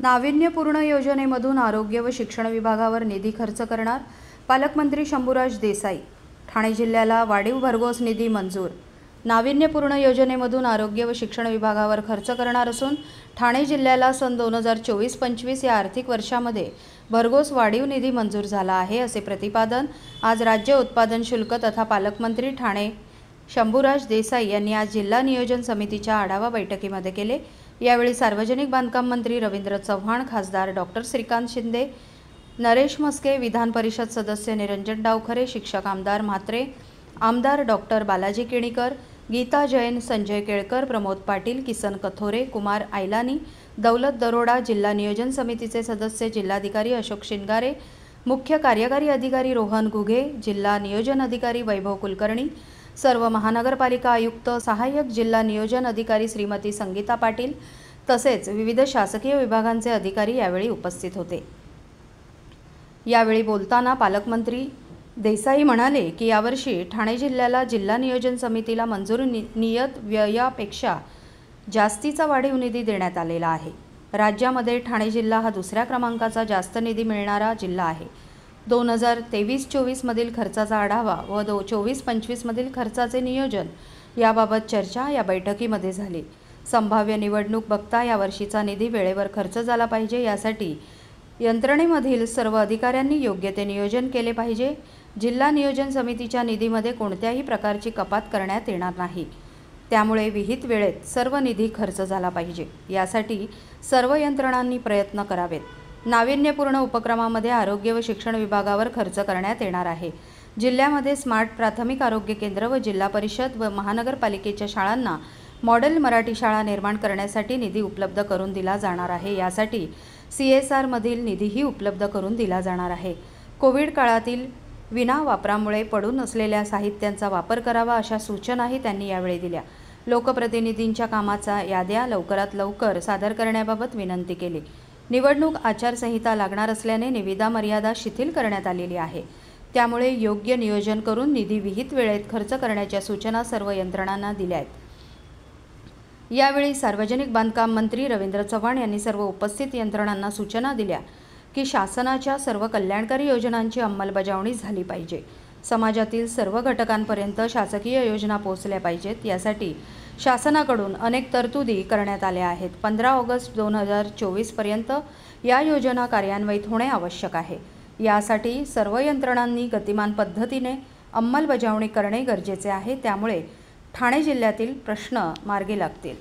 नाविन्यपूर्ण योजनेमधून आरोग्य व शिक्षण विभागावर निधी खर्च करणार पालकमंत्री शंभूराज देसाई। ठाणे जिल्ह्याला वाढीव भरघोस निधी मंजूर। नाविन्यपूर्ण योजनेमधून आरोग्य व शिक्षण विभागावर खर्च करणार असून ठाणे जिल्ह्याला सन 2024-25 या आर्थिक वर्षामध्ये भरघोस वाढीव निधी मंजूर झाला आहे, असे प्रतिपादन आज राज्य उत्पादन शुल्क तथा पालकमंत्री ठाणे शंभूराज देसाई यांनी आज जिल्हा नियोजन समितीच्या आढावा बैठकीमध्ये केले। यावेळी सार्वजनिक बांधकाम मंत्री रवींद्र चव्हाण, खासदार डॉक्टर श्रीकांत शिंदे, नरेश मस्के, विधान परिषद सदस्य निरंजन डावखरे, शिक्षक आमदार म्हात्रे, आमदार डॉक्टर बालाजी केणीकर, गीता जैन, संजय केळकर, प्रमोद पाटील, किसन कथोरे, कुमार आयलानी, दौलत दरोडा, जिल्हा नियोजन समितीचे सदस्य जिल्हाधिकारी अशोक शिंगारे, मुख्य कार्यकारी अधिकारी रोहन घुगे, जिल्हा नियोजन अधिकारी वैभव कुलकर्णी, सर्व महानगरपालिका आयुक्त, सहाय्यक जिल्हा नियोजन अधिकारी श्रीमती संगीता पाटील तसेच विविध शासकीय विभागांचे अधिकारी यावेळी उपस्थित होते। यावेळी बोलताना पालकमंत्री देसाई म्हणाले की यावर्षी ठाणे जिल्ह्याला जिल्हा नियोजन समितीला मंजूर नियत व्ययापेक्षा जास्तीचा वाढीव निधी देण्यात आलेला आहे। राज्यामध्ये ठाणे जिल्हा हा दुसऱ्या क्रमांकाचा जास्त निधी मिळणारा जिल्हा आहे। 2023-24 मधील खर्चाचा आढावा व 24-25 मधील खर्चाचे नियोजन याबाबत चर्चा या बैठकीमध्ये झाली। संभाव्य निवडणूक बघता यावर्षीचा निधी वेळेवर खर्च झाला पाहिजे, यासाठी यंत्रणेमधील सर्व अधिकाऱ्यांनी योग्य ते नियोजन केले पाहिजे। जिल्हा नियोजन समितीच्या निधीमध्ये कोणत्याही प्रकारची कपात करण्यात येणार नाही, त्यामुळे विहित वेळेत सर्व निधी खर्च झाला पाहिजे, यासाठी सर्व यंत्रणांनी प्रयत्न करावेत। नाविन्यपूर्ण उपक्रमामध्ये आरोग्य व शिक्षण विभागावर खर्च करण्यात येणार आहे। जिल्ह्यामध्ये स्मार्ट प्राथमिक आरोग्य केंद्र व जिल्हा परिषद व महानगरपालिकेच्या शाळांना मॉडेल मराठी शाळा निर्माण करण्यासाठी निधी उपलब्ध करून दिला जाणार आहे। यासाठी CSR मधील निधीही उपलब्ध करून दिला जाणार आहे। कोविड काळातील विना वापरामुळे पडून असलेल्या साहित्यांचा वापर करावा, अशा सूचनाही त्यांनी यावेळी दिल्या। लोकप्रतिनिधींच्या कामाचा याद्या लवकरात लवकर सादर करण्याबाबत विनंती केली। निवडणूक आचारसंहिता लागणार असल्याने निविदा मर्यादा शिथिल करण्यात आलेली आहे, त्यामुळे योग्य नियोजन करून निधी विहित वेळेत खर्च करण्याच्या सूचना सर्व यंत्रणांना दिल्या आहेत। यावेळी सार्वजनिक बांधकाम मंत्री रवींद्र चव्हाण यांनी सर्व उपस्थित यंत्रणांना सूचना दिल्या की शासनाच्या सर्व कल्याणकारी योजनांची अंमलबजावणी झाली पाहिजे। समाजातील सर्व घटकांपर्यंत शासकीय योजना पोहोचल्या पाहिजेत, यासाठी शासनाकडून अनेक तरतुदी करण्यात आल्या आहेत। 15 ऑगस्ट 2024 पर्यंत या योजना कार्यान्वित होणे आवश्यक आहे। यासाठी सर्व यंत्रणांनी गतिमान पद्धतीने अंमलबजावणी करणे गरजेचे आहे, त्यामुळे ठाणे जिल्ह्यातील प्रश्न मार्गी लागतील।